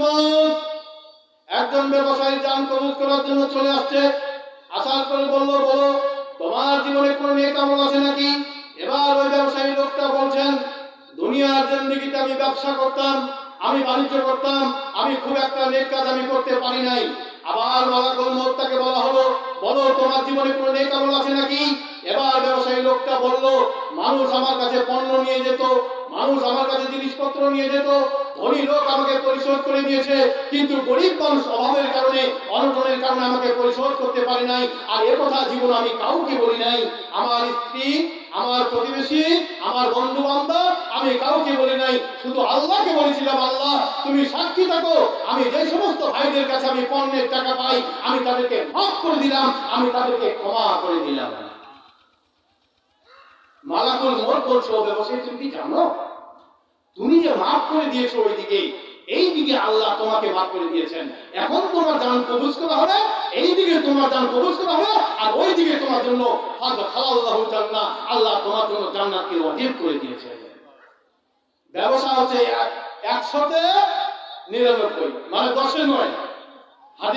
মউত। একজন ব্যবসায়ী জান কবুল করার জন্য চলে আসছে। আসার পরে বলল, বলো তোমার জীবনে কোনো নেক আমল আছে নাকি? এবার ওই ব্যবসায়ী লোকটা বলছেন, দুনিয়ার জিন্দেগিতে আমি ব্যবসা করতাম, আমি বাণিজ্য করতাম, আমি খুব একটা নেক কাজ আমি করতে পারি নাই। আবার মালাকুল মউত তাকে বলা হলো, বলো তোমার জীবনে কোনো নেক আমল আছে নাকি? এবার ব্যবসায়ী লোকটা বলল, মানুষ আমার কাছে পণ্য নিয়ে যেত, মানুষ আমার কাছে জিনিসপত্র নিয়ে যেত, ধনী লোক আমাকে পরিশোধ করে দিয়েছে, কিন্তু গরিব মানুষ অভাবের কারণে, অনটনের কারণে আমাকে পরিশোধ করতে পারে নাই। আর এ কথা জীবন আমি কাউকে বলি নাই, আমার স্ত্রী, আমার প্রতিবেশী, আমার বন্ধু বান্ধব, আমি কাউকে বলি নাই, শুধু আল্লাহকে বলেছিলাম, আল্লাহ তুমি সাক্ষী থাকো, আমি যে সমস্ত ভাইদের কাছে আমি পণ্যের টাকা পাই, আমি তাদেরকে মাফ করে দিলাম, আমি তাদেরকে ক্ষমা করে দিলাম। মালাকুল মউত বলছে, ও ব্যবসায়ী তুমি কি জানো, তুমি যে মাফ করে দিয়েছো ওইদিকে, এইদিকে আল্লাহ তোমাকে মাফ করে দিয়েছেন, এখন তোমার জান কবুজ করা হবে, এইদিকে তোমার জান কবুজ করা হবে, আর ওইদিকে তোমার জন্য খালাল্লাহু জান্নাহ, আল্লাহ তোমার জন্য জান্নাতকে ওয়াজিব করে দিয়েছে। ব্যবসা হচ্ছে 100-তে 99, মানে 10-এ নয়।